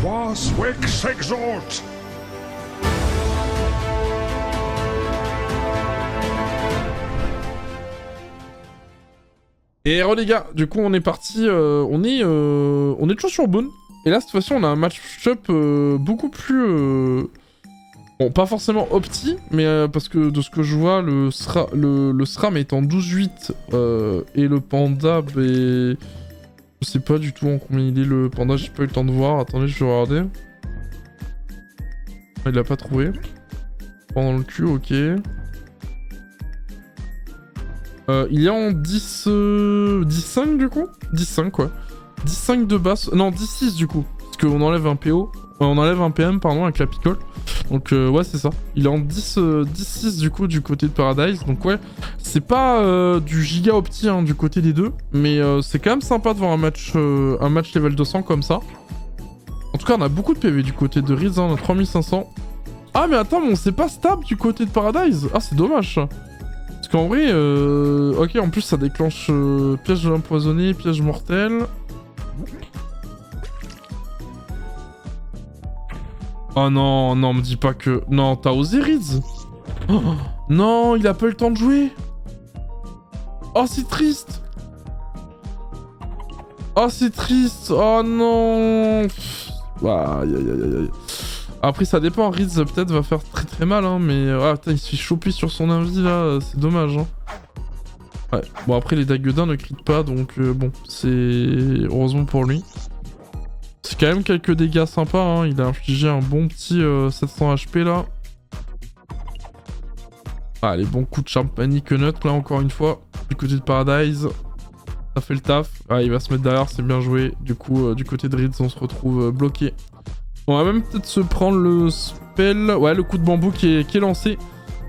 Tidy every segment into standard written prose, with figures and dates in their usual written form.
Quaswick s'exhorte. Et les gars, du coup on est parti, on est toujours sur Boone. Et là cette fois-ci on a un match-up beaucoup plus... Bon, pas forcément opti, mais parce que de ce que je vois, le SRAM est en 12-8 et le Panda, ben... Je sais pas du tout en combien il est le Panda, j'ai pas eu le temps de voir. Attendez, je vais regarder. Il l'a pas trouvé. Pendant le cul, ok. Il est en 10-5 du coup 10-5 quoi. 10-5 de base. Non, 10-6 du coup. Parce qu'on enlève un PO. On enlève un PM, pardon, avec la picole. Donc ouais, c'est ça. Il est en 10-6 du coup du côté de Paradise. Donc ouais, c'est pas du giga opti hein, du côté des deux. Mais c'est quand même sympa de voir un match level 200 comme ça. En tout cas, on a beaucoup de PV du côté de Riz. Hein, on a 3500. Ah mais attends, mais on s'est pas stable du côté de Paradise. Ah, c'est dommage ça. Parce qu'en vrai, ok, en plus ça déclenche piège de l'empoisonné, piège mortel. Oh non, non, me dis pas que... Non, t'as osé Riz. Oh, non, il a pas eu le temps de jouer. Oh, c'est triste. Oh, c'est triste. Oh non. Aïe, aïe, aïe, aïe. Après, ça dépend. Riz, peut-être, va faire très très mal, hein, mais... Ah, putain, il se fait choper sur son invi, là. C'est dommage, hein. Ouais. Bon, après, les Daguedins ne crient pas, donc bon, c'est... Heureusement pour lui. C'est quand même quelques dégâts sympas, hein. Il a infligé un bon petit 700 HP, là. Ah, les bons coups de charme panique nut, là, encore une fois. Du côté de Paradise. Ça fait le taf. Ah, il va se mettre derrière, c'est bien joué. Du coup, du côté de Riz, on se retrouve bloqué. On va même peut-être se prendre le spell. Ouais, le coup de bambou qui est lancé.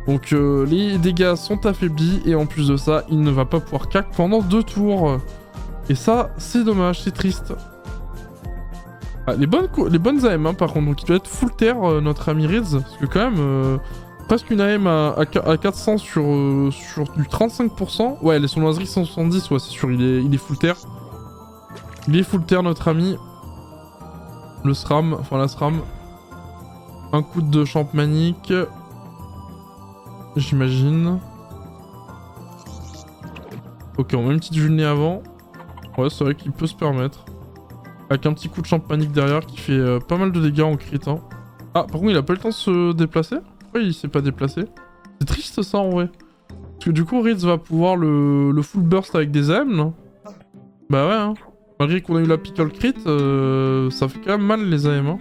Donc les dégâts sont affaiblis. Et en plus de ça, il ne va pas pouvoir cac pendant 2 tours. Et ça, c'est dommage, c'est triste. Ah, les bonnes AM, hein, par contre. Donc il doit être full terre, notre ami Riz. Parce que quand même, presque une AM à 400 sur du 35%. Ouais, les sournoiseries 170, ouais, c'est sûr, il est full terre. Il est full terre, notre ami. Le SRAM, enfin la SRAM. Un coup de champ manique. J'imagine. Ok, on met une petite vulnée avant. Ouais, c'est vrai qu'il peut se permettre. Avec un petit coup de champ manique derrière qui fait pas mal de dégâts en crit. Hein. Ah, par contre, il a pas eu le temps de se déplacer. Pourquoi il s'est pas déplacé? C'est triste ça en vrai. Parce que du coup, Riz va pouvoir le full burst avec des AM, là. Bah ouais, hein. Malgré qu'on a eu la pickle crit, ça fait quand même mal les AM. Hein.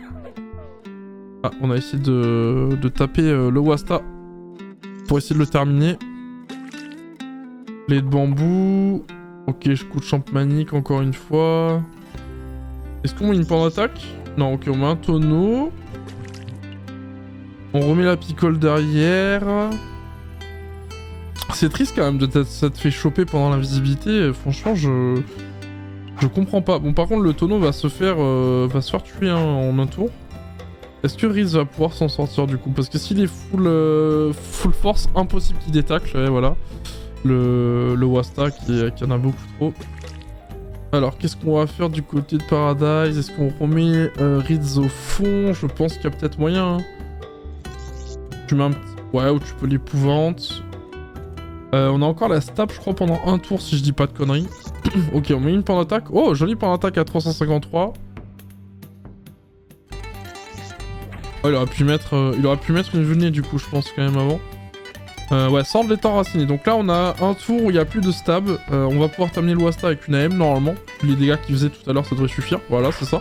Ah, on a essayé de taper le Wasta pour essayer de le terminer. Les de bambou. Ok, je coup de champ manique encore une fois. Est-ce qu'on met une pan d'attaque? Non, ok, on met un tonneau. On remet la pickle derrière. C'est triste quand même de s'être fait choper pendant l'invisibilité. Franchement, je comprends pas. Bon, par contre, le tonneau va se faire tuer hein, en un tour. Est-ce que Riz va pouvoir s'en sortir du coup? Parce que s'il est full force, impossible qu'il détacle. Ouais, voilà. Le Wasta qui en a beaucoup trop. Alors, qu'est-ce qu'on va faire du côté de Paradise? Est-ce qu'on remet Riz au fond? Je pense qu'il y a peut-être moyen. Hein. Tu mets un petit... Ouais, ou tu peux l'épouvante. On a encore la stab, je crois, pendant un tour, si je dis pas de conneries. Ok, on met une pan d'attaque. Oh, joli pan d'attaque à 353. Oh, il aurait pu mettre une venue du coup, je pense, quand même, avant. Ouais, sans de l'état enraciné. Donc là, on a un tour où il n'y a plus de stab. On va pouvoir terminer le Wasta avec une AM, normalement. Les dégâts qu'il faisait tout à l'heure, ça devrait suffire. Voilà, c'est ça.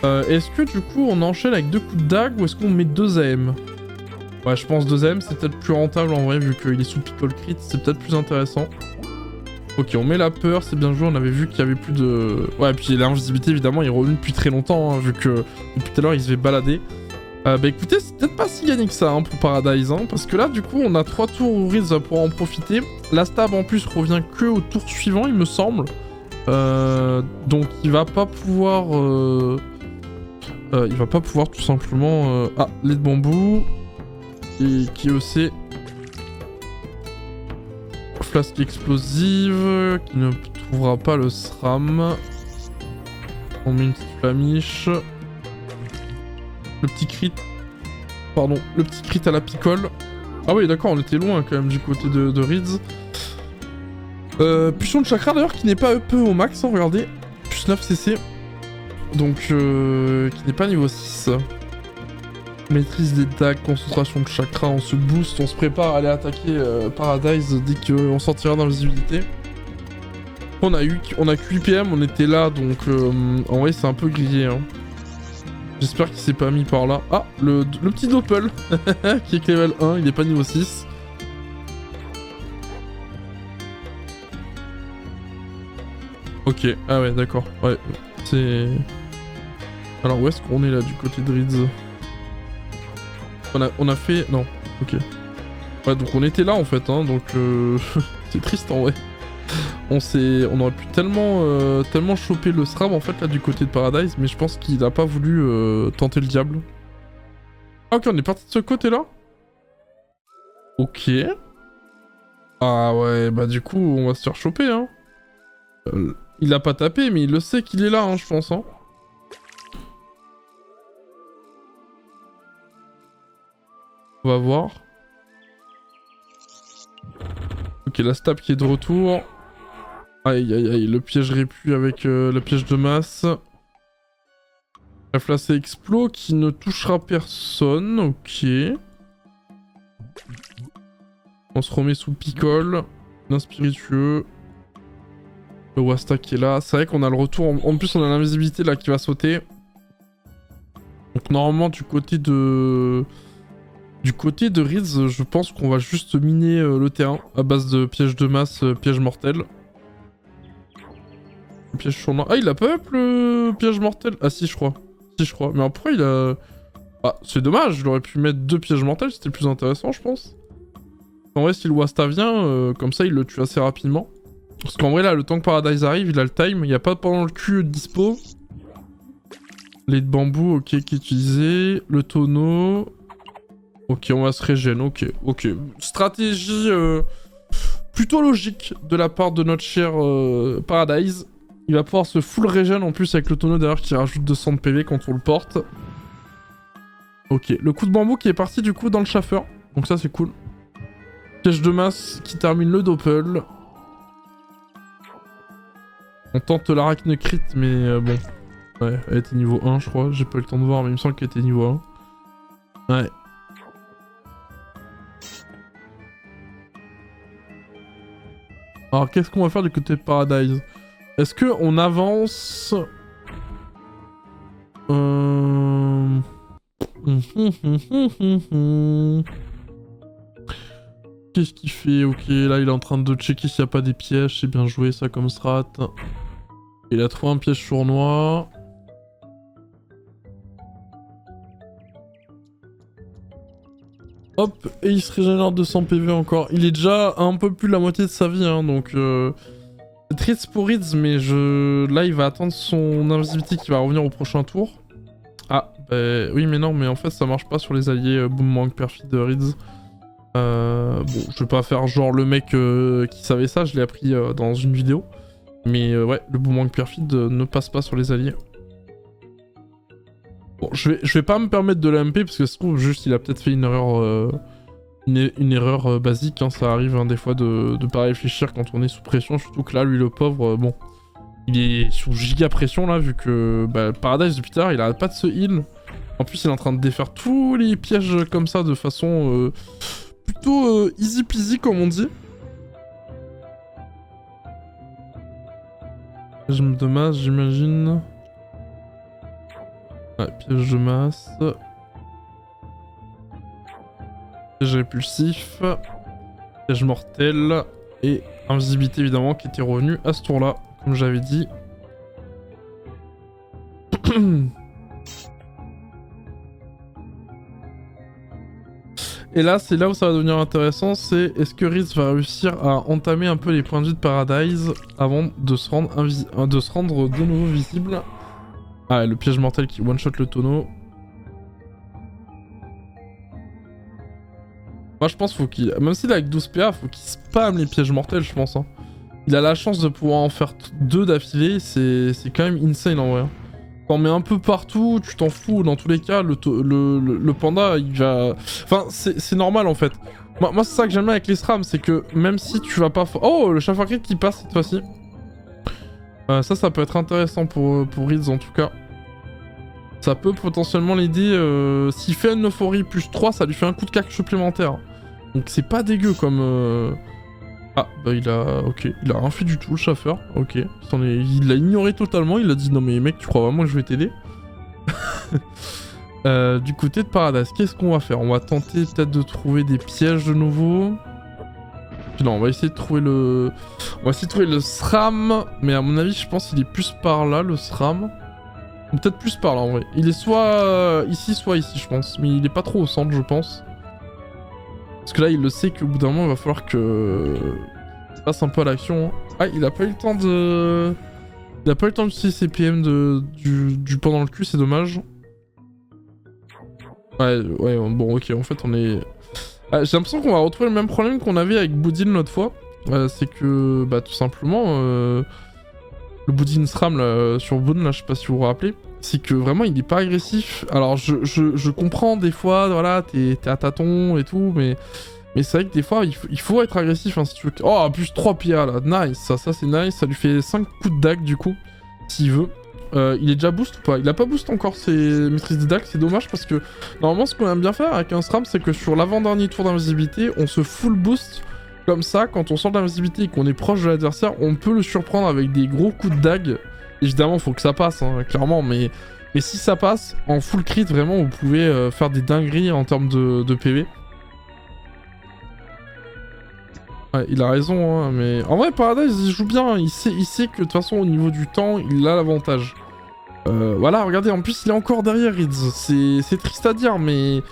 Est-ce que, du coup, on enchaîne avec 2 coups de dague ou est-ce qu'on met 2 AM? Ouais, je pense 2 AM, c'est peut-être plus rentable, en vrai, vu qu'il est sous pickle crit. C'est peut-être plus intéressant. Ok, on met la peur, c'est bien joué. On avait vu qu'il y avait plus de... Ouais, et puis l'invisibilité, évidemment, il est revenu depuis très longtemps, hein, vu que depuis tout à l'heure, il se fait balader. Bah écoutez, c'est peut-être pas si gagné que ça hein, pour Paradise, hein, parce que là, du coup, on a 3 tours où Riz va pouvoir en profiter. La stab, en plus, revient que au tour suivant, il me semble. Donc, il va pas pouvoir... il va pas pouvoir, tout simplement... Ah, lait de bambou. Et qui aussi... Flasque explosive, qui ne trouvera pas le SRAM. On met une petite flamiche. Le petit crit. Pardon, le petit crit à la picole. Ah oui, d'accord, on était loin quand même du côté de Rids. Puissance de chakra d'ailleurs qui n'est pas EP au max, hein, regardez. Plus 9 CC. Donc, qui n'est pas niveau 6. Maîtrise des tags, concentration de chakra, on se booste, on se prépare à aller attaquer Paradise dès qu'on sortira d'invisibilité. On a que 8 PM, on était là, donc en vrai c'est un peu grillé. Hein. J'espère qu'il s'est pas mis par là. Ah, le petit Doppel, qui est level 1, il est pas niveau 6. Ok, ah ouais, d'accord. Ouais, c'est... Alors où est-ce qu'on est là, du côté de Rids? On a fait... Non, ok. Ouais, donc on était là en fait, hein, donc c'est triste en vrai. On aurait pu tellement choper le Strab en fait là du côté de Paradise, mais je pense qu'il a pas voulu tenter le diable. Ah ok, on est parti de ce côté là. Ok. Ah ouais, bah du coup on va se faire choper hein. Il a pas tapé, mais il le sait qu'il est là hein, je pense hein. On va voir. Ok, la stab qui est de retour. Aïe aïe aïe, le piège répu avec la piège de masse. La flacée explo qui ne touchera personne, ok. On se remet sous picole. L'inspiritueux. Le Wasta qui est là. C'est vrai qu'on a le retour. En plus, on a l'invisibilité là qui va sauter. Donc normalement, du côté de Rids, je pense qu'on va juste miner le terrain à base de pièges de masse, pièges mortels. Le piège sur noir. Ah, il a pas up le piège mortel? Ah si, je crois. Si, je crois. Mais après, il a... Ah, c'est dommage, il aurait pu mettre 2 pièges mortels, c'était plus intéressant, je pense. En vrai, si le Wasta vient, comme ça, il le tue assez rapidement. Parce qu'en vrai, là, le temps que Paradise arrive, il a le time. Il n'y a pas pendant le cul dispo. Les de bambou, ok, qui est utilisé. Le tonneau... Ok, on va se régénérer, ok. Stratégie plutôt logique de la part de notre cher Paradise. Il va pouvoir se full régène en plus avec le tonneau derrière qui rajoute 200 de PV quand on le porte. Ok, le coup de bambou qui est parti du coup dans le chauffeur. Donc ça c'est cool. Piège de masse qui termine le doppel. On tente l'arachne crit mais bon. Ouais, elle était niveau 1 je crois. J'ai pas eu le temps de voir mais il me semble qu'elle était niveau 1. Ouais. Alors qu'est-ce qu'on va faire du côté de Paradise? Est-ce que on avance Qu'est-ce qu'il fait? Ok, là il est en train de checker s'il n'y a pas des pièges, c'est bien joué ça comme strat. Il a trouvé un piège sournois. Hop, et il se régénère 200 PV encore. Il est déjà à un peu plus de la moitié de sa vie, hein, donc... C'est triste pour Rids, mais là il va attendre son invisibilité qui va revenir au prochain tour. Ah, bah oui mais non, mais en fait ça marche pas sur les alliés Boomerang Perfide de Rids. Bon, je vais pas faire genre le mec qui savait ça, je l'ai appris dans une vidéo. Mais ouais, le Boomerang Perfide ne passe pas sur les alliés. Bon, je vais pas me permettre de l'AMP parce que ça se trouve juste il a peut-être fait une erreur... Une erreur basique, hein, ça arrive hein, des fois de pas réfléchir quand on est sous pression, surtout que là, lui le pauvre, bon, il est sous giga pression là, vu que bah, Paradise depuis tard, il arrête pas de se heal. En plus, il est en train de défaire tous les pièges comme ça de façon plutôt easy peasy comme on dit. Piège de masse, j'imagine. Ouais, piège de masse. Piège répulsif, piège mortel et invisibilité évidemment qui était revenu à ce tour là, comme j'avais dit. Et là c'est là où ça va devenir intéressant, c'est est-ce que Rids va réussir à entamer un peu les points de vie de Paradise avant de se rendre de nouveau visible. Ah le piège mortel qui one shot le tonneau. Moi je pense faut qu'il... Même s'il est avec 12 PA, faut qu'il spamme les pièges mortels je pense. Hein. Il a la chance de pouvoir en faire 2 d'affilée, c'est quand même insane en vrai. t'en mets un peu partout, tu t'en fous, dans tous les cas, le panda, il va... Enfin, c'est normal, en fait. Moi c'est ça que j'aime bien avec les SRAM, c'est que même si tu vas pas... Oh, le Chafakrit qui passe cette fois-ci. Ça peut être intéressant pour Riz, en tout cas. Ça peut potentiellement l'aider. S'il fait une euphorie plus 3, ça lui fait un coup de cac supplémentaire. Donc c'est pas dégueu comme... Ah, bah il a... Ok, il a rien fait du tout, le chaffeur. Ok, il l'a ignoré totalement. Il a dit, non mais mec, tu crois vraiment que je vais t'aider? Du côté de Paradise, qu'est-ce qu'on va faire? On va tenter peut-être de trouver des pièges de nouveau. Puis non, on va essayer de trouver le... On va essayer de trouver le SRAM. Mais à mon avis, je pense qu'il est plus par là, le SRAM. Ou peut-être plus par là, en vrai. Il est soit ici, soit ici, je pense. Mais il est pas trop au centre, je pense. Parce que là, il le sait qu'au bout d'un moment, il va falloir que... il passe un peu à l'action. Ah, il a pas eu le temps de... Il a pas eu le temps d'utiliser ses PM du pendant le cul, c'est dommage. Ouais, bon, ok, en fait, on est... j'ai l'impression qu'on va retrouver le même problème qu'on avait avec Boudin l'autre fois. C'est que, bah, tout simplement, le Boudin SRAM, là, sur Boon, là, je sais pas si vous vous rappelez, c'est que vraiment, il est pas agressif. Alors, je comprends des fois, voilà, t'es à tâtons et tout, mais c'est vrai que des fois, il faut être agressif, hein, si tu veux. Oh, plus 3 PA, là, nice, ça c'est nice, ça lui fait 5 coups de dague, du coup, s'il veut. Il est déjà boost ou pas? Il a pas boost encore ses maîtrises de dague, c'est dommage parce que normalement ce qu'on aime bien faire avec un SRAM, c'est que sur l'avant-dernier tour d'invisibilité, on se full boost comme ça. Quand on sort de l'invisibilité et qu'on est proche de l'adversaire, on peut le surprendre avec des gros coups de dague. Évidemment, faut que ça passe, hein, clairement, mais si ça passe, en full crit, vraiment, vous pouvez faire des dingueries en termes de PV. Ouais, il a raison, hein, mais... En vrai, Paradise, il joue bien, il sait que de toute façon, au niveau du temps, il a l'avantage. Voilà, regardez, en plus, il est encore derrière Rids. C'est triste à dire, mais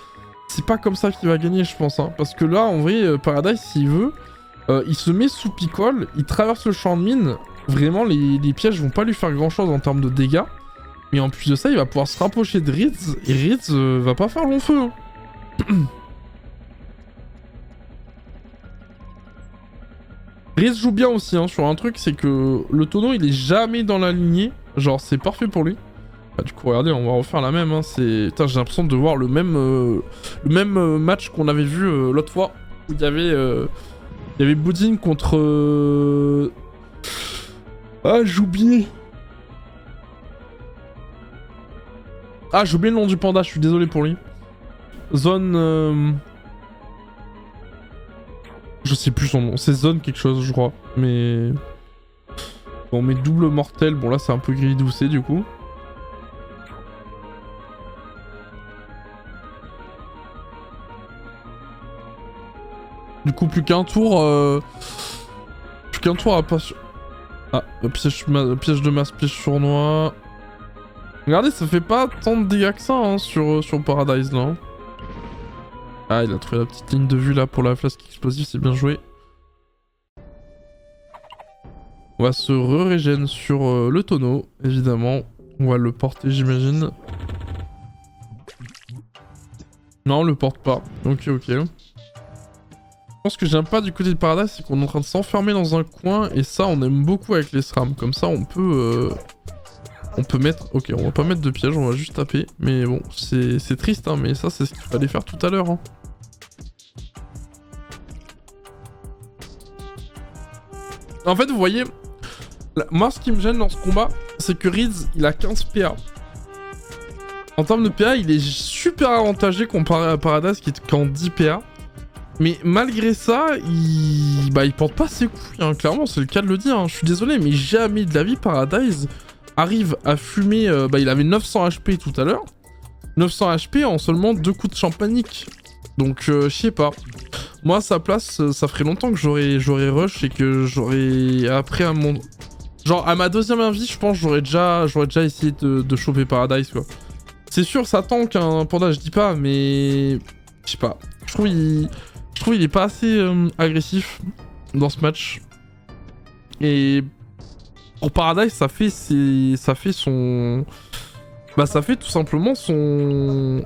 c'est pas comme ça qu'il va gagner, je pense. Hein, parce que là, en vrai, Paradise, s'il veut, il se met sous picole, il traverse le champ de mine. Vraiment, les pièges vont pas lui faire grand-chose en termes de dégâts. Mais en plus de ça, il va pouvoir se rapprocher de Rids, et Rids va pas faire long feu. Hein. Riz joue bien aussi hein, sur un truc, c'est que le tonneau il est jamais dans la lignée, genre c'est parfait pour lui. Bah, du coup regardez, on va refaire la même, hein. J'ai l'impression de voir le même match qu'on avait vu l'autre fois, où il y avait Boudin contre... Ah j'ai oublié. Ah j'ai oublié le nom du panda, je suis désolé pour lui. Zone... Je sais plus son nom, c'est Zone quelque chose je crois, mais... Bon mais double mortel, bon là c'est un peu gris doucé du coup. Du coup plus qu'un tour... Plus qu'un tour à pas sur... Ah, piège de masse, piège sournois... Regardez, ça fait pas tant de dégâts que ça hein, sur Paradise là. Hein. Ah, il a trouvé la petite ligne de vue là pour la flasque explosive, c'est bien joué. On va se régène sur le tonneau, évidemment. On va le porter, j'imagine. Non, on le porte pas. Ok. Je pense que j'aime pas du côté de Paradise, c'est qu'on est en train de s'enfermer dans un coin. Et ça, on aime beaucoup avec les SRAM. Comme ça, on peut mettre... Ok, on va pas mettre de piège, on va juste taper. Mais bon, c'est triste, hein, mais ça, c'est ce qu'il fallait faire tout à l'heure. Hein. En fait, vous voyez, moi, ce qui me gêne dans ce combat, c'est que Riz, il a 15 PA. En termes de PA, il est super avantagé comparé à Paradise qui est qu'en 10 PA. Mais malgré ça, il porte pas ses couilles, hein. Clairement, c'est le cas de le dire. Hein. Je suis désolé, mais jamais de la vie, Paradise arrive à fumer... il avait 900 HP tout à l'heure. 900 HP en seulement 2 coups de champagnique. Donc, je sais pas. Moi, à sa place, ça ferait longtemps que j'aurais rush et que j'aurais appris à mon... Genre, à ma deuxième invie, je pense j'aurais déjà essayé de choper Paradise, quoi. C'est sûr, ça tank, un panda, je dis pas, mais... Je sais pas. Je trouve il est pas assez agressif dans ce match. Et... Pour Paradise, ça fait son... Bah, ça fait tout simplement son...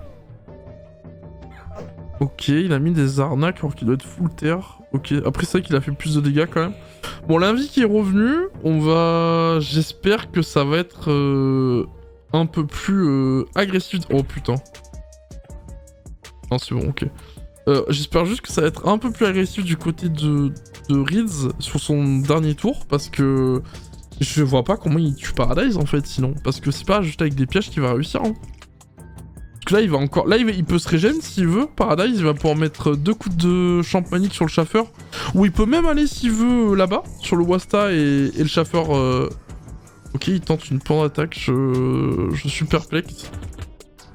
Ok, il a mis des arnaques alors qu'il doit être full terre. Ok, après c'est vrai qu'il a fait plus de dégâts quand même. Bon, l'invie qui est revenu, on va... J'espère que ça va être... un peu plus agressif. Oh putain. Non, c'est bon, ok. J'espère juste que ça va être un peu plus agressif du côté de Rids sur son dernier tour, parce que je vois pas comment il tue Paradise en fait, sinon. Parce que c'est pas juste avec des pièges qu'il va réussir. Hein. Parce que là, il va encore. Là, il peut se régénérer s'il veut. Paradise, il va pouvoir mettre 2 coups de champmanique sur le chauffeur. Ou il peut même aller s'il veut là-bas, sur le Wasta et le chauffeur. Ok, il tente une pan d'attaque. Je suis perplexe.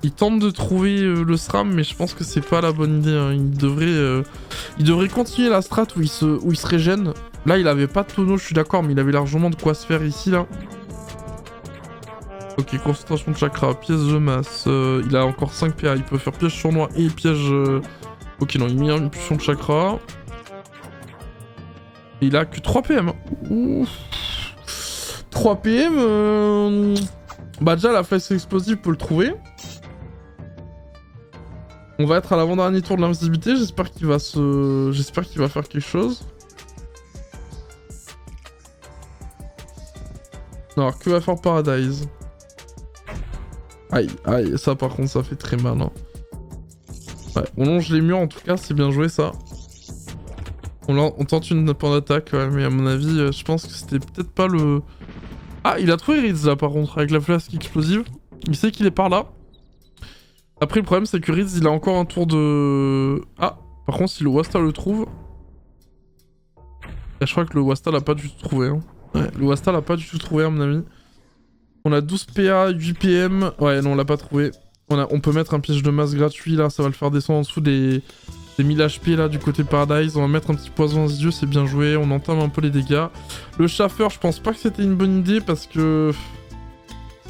Il tente de trouver le SRAM, mais je pense que c'est pas la bonne idée. Hein. Il devrait continuer la strat où il se régène. Là, il avait pas de tonneau, je suis d'accord, mais il avait largement de quoi se faire ici, là. Ok, concentration de chakra, pièce de masse. Il a encore 5 PA, il peut faire piège sournois et piège... Ok, non, il met une impulsion de chakra. Et il a que 3 PM. Ouf. 3 PM... Bah déjà, la flèche explosive peut le trouver. On va être à l'avant-dernier tour de l'invisibilité, j'espère qu'il va faire quelque chose. Alors, que va faire Paradise? Aïe, aïe, ça par contre, ça fait très mal. Hein. Ouais, on longe les murs en tout cas, c'est bien joué ça. On tente une pan d'attaque, ouais, mais à mon avis, je pense que c'était peut-être pas le... Ah, il a trouvé Rids là par contre, avec la flasque explosive. Il sait qu'il est par là. Après, le problème, c'est que Rids, il a encore un tour de... Ah, par contre, si le Wasta le trouve... Et je crois que le Wasta l'a pas du tout trouvé. Hein. Ouais, le Wasta l'a pas du tout trouvé, à mon avis. On a 12 PA, 8 PM. Ouais, non, on l'a pas trouvé. On peut mettre un piège de masse gratuit, là. Ça va le faire descendre en dessous des 1000 HP, là, du côté Paradise. On va mettre un petit poison insidieux, c'est bien joué. On entame un peu les dégâts. Le chauffeur, je pense pas que c'était une bonne idée, parce que...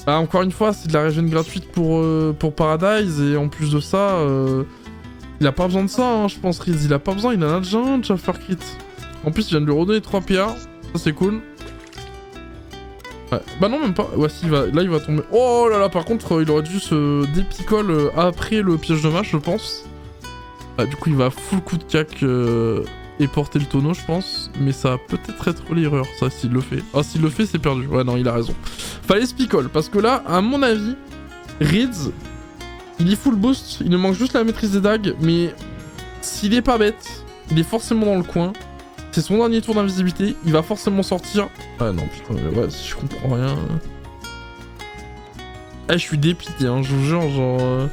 Bah, encore une fois, c'est de la régène gratuite pour Paradise, et en plus de ça, il a pas besoin de ça, hein, je pense, Riz. Il a pas besoin, il en a déjà un de chauffeur crit. En plus, il vient de lui redonner 3 PA, ça c'est cool. Ouais. Bah non, même pas. Ouais, si, là il va tomber. Oh là là, par contre, il aurait dû se dépicole après le piège de match, je pense. Bah, du coup, il va full coup de cac et porter le tonneau, je pense. Mais ça va peut-être être l'erreur, ça, s'il le fait. Ah, s'il le fait, c'est perdu. Ouais, non, il a raison. Fallait se picole, parce que là, à mon avis, Rids, il est full boost. Il ne manque juste la maîtrise des dagues. Mais s'il est pas bête, il est forcément dans le coin. C'est son dernier tour d'invisibilité. Il va forcément sortir. Ah non, putain, ouais, si je comprends rien. Ah, je suis dépité, hein, je vous jure, genre...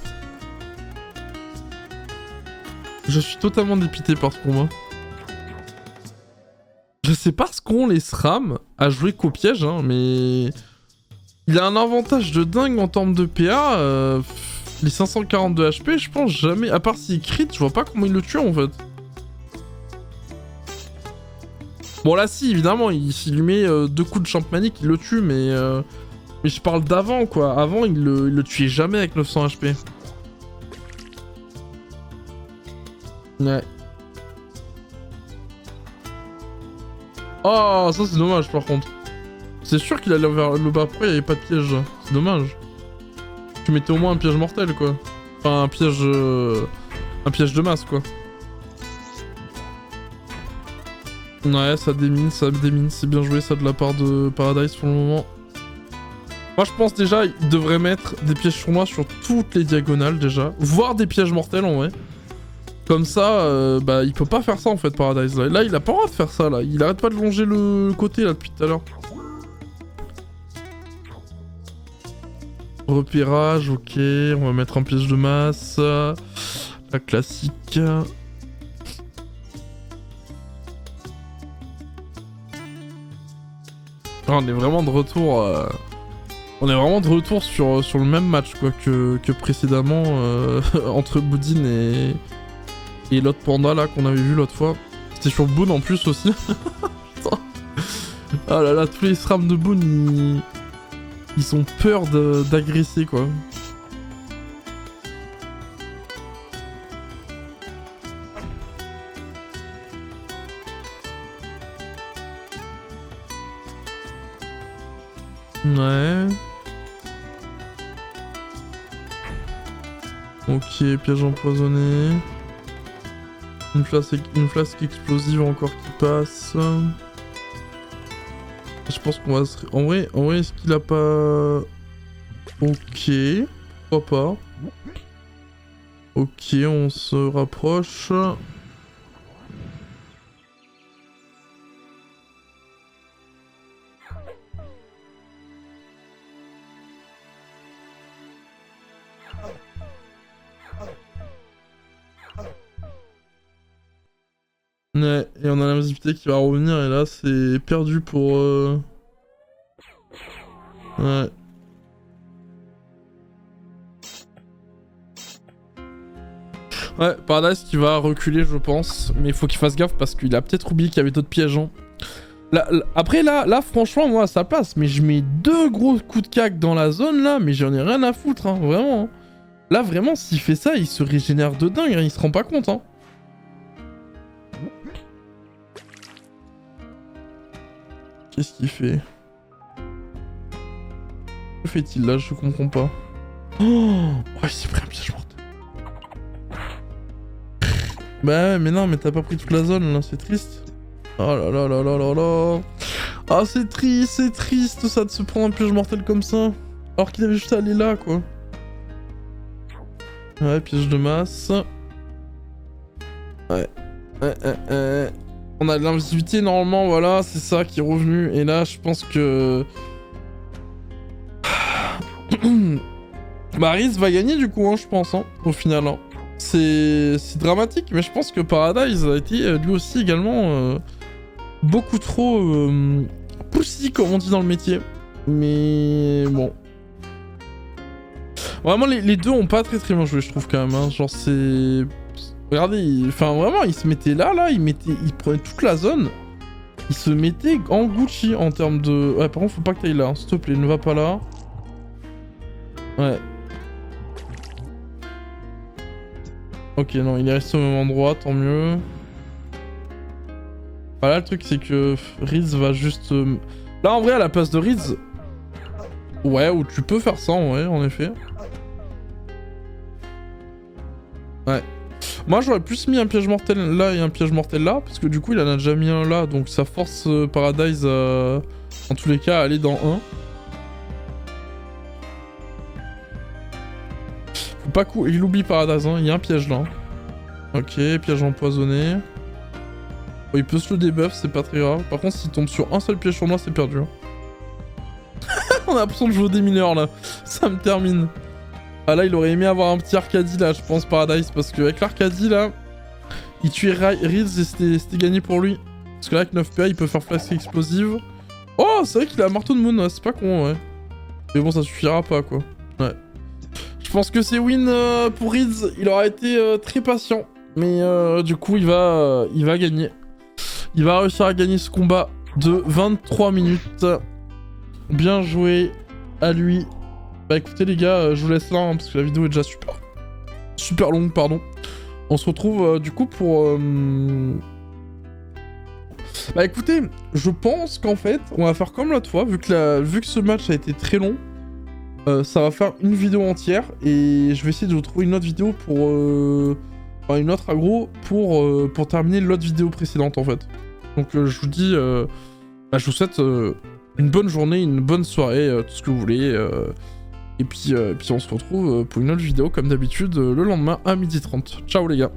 Je suis totalement dépité par ce combat. Je sais pas ce qu'ont les SRAM à jouer qu'au piège, hein, mais... Il a un avantage de dingue en termes de PA. Les 542 HP, je pense jamais... À part s'il crit, je vois pas comment il le tue, en fait. Bon, là, si, évidemment, s'il lui met 2 coups de champmanique, il le tue, mais je parle d'avant, quoi. Avant, il le tuait jamais avec 900 HP. Ouais. Oh, ça c'est dommage par contre. C'est sûr qu'il allait vers le bas après, il n'y avait pas de piège. C'est dommage. Tu mettais au moins un piège mortel quoi. Enfin un piège de masse quoi. Ouais, ça démine, c'est bien joué ça de la part de Paradise pour le moment. Moi je pense déjà il devrait mettre des pièges sournois sur toutes les diagonales déjà. Voire des pièges mortels en vrai. Comme ça, bah il peut pas faire ça en fait Paradise. Là il a pas le droit de faire ça là. Il arrête pas de longer le côté là depuis tout à l'heure. Repérage, ok. On va mettre un piège de masse. La classique. Ah, on est vraiment de retour. On est vraiment de retour sur le même match quoi que précédemment entre Boudin et l'autre panda là qu'on avait vu l'autre fois. C'était sur Boon en plus aussi. Ah là là, tous les SRAM de Boon ils ont peur d'agresser quoi. Ouais. Ok, piège empoisonné. Une flasque explosive encore qui passe. Je pense qu'on va se... En vrai, est-ce qu'il a pas... Ok, pourquoi pas. Ok, on se rapproche. Ouais, et on a l'invisibilité qui va revenir, et là c'est perdu pour... Ouais. Ouais, Paradise qui va reculer je pense, mais il faut qu'il fasse gaffe parce qu'il a peut-être oublié qu'il y avait d'autres pièges. Hein. Après là franchement moi ça passe, mais je mets 2 gros coups de cac dans la zone là, mais j'en ai rien à foutre, hein, vraiment. Hein. Là vraiment s'il fait ça il se régénère de dingue, hein, il se rend pas compte. Hein. Qu'est-ce qu'il fait? Que fait-il là? Je comprends pas. Oh, il s'est pris un piège mortel. Bah mais non, mais t'as pas pris toute la zone là, c'est triste. Oh là là là là là là. Ah c'est triste ça de se prendre un piège mortel comme ça. Alors qu'il avait juste à aller là quoi. Ouais, piège de masse. Ouais. On a de l'invisibilité normalement, voilà, c'est ça qui est revenu. Et là, je pense que... bah, Riz va gagner du coup, hein, je pense, hein, au final. Hein. C'est dramatique, mais je pense que Paradise a été lui aussi également beaucoup trop poussy, comme on dit dans le métier. Mais bon. Vraiment, les deux ont pas très bien joué, je trouve, quand même. Hein. Genre, c'est... Regardez, enfin vraiment, il se mettait là, il prenait toute la zone. Il se mettait en Gucci en termes de... Ouais, par contre, faut pas que t'ailles là, hein, s'il te plaît, ne va pas là. Ouais. Ok, non, il est resté au même endroit, tant mieux. Voilà, le truc, c'est que Riz va juste... Là, en vrai, à la place de Riz... Ouais, ou tu peux faire ça, ouais, en effet. Ouais. Moi j'aurais plus mis un piège mortel là et un piège mortel là, parce que du coup il en a déjà mis un là, donc ça force Paradise en tous les cas à aller dans un. Faut pas il oublie Paradise, hein. Il y a un piège là. Ok, piège empoisonné. Bon, il peut se le debuff, c'est pas très grave. Par contre s'il tombe sur un seul piège sur moi c'est perdu. Hein. On a l'impression de jouer au démineur là, ça me termine. Ah là il aurait aimé avoir un petit Arcadie là je pense Paradise parce qu'avec l'Arcadie là il tuait Riz et c'était gagné pour lui. Parce que là avec 9 PA il peut faire flasque explosive. Oh c'est vrai qu'il a un marteau de moon, c'est pas con ouais. Mais bon ça suffira pas quoi. Ouais. Je pense que c'est win pour Riz, il aura été très patient. Mais du coup il va gagner. Il va réussir à gagner ce combat de 23 minutes. Bien joué à lui. Bah écoutez les gars, je vous laisse là hein, parce que la vidéo est déjà super longue, pardon. On se retrouve du coup pour... Bah écoutez, je pense qu'en fait, on va faire comme l'autre fois, vu que ce match a été très long, ça va faire une vidéo entière et je vais essayer de vous trouver une autre vidéo pour... Enfin une autre aggro pour terminer l'autre vidéo précédente en fait. Donc je vous dis... Bah, je vous souhaite une bonne journée, une bonne soirée, tout ce que vous voulez. Et puis on se retrouve pour une autre vidéo comme d'habitude le lendemain à 12h30. Ciao les gars.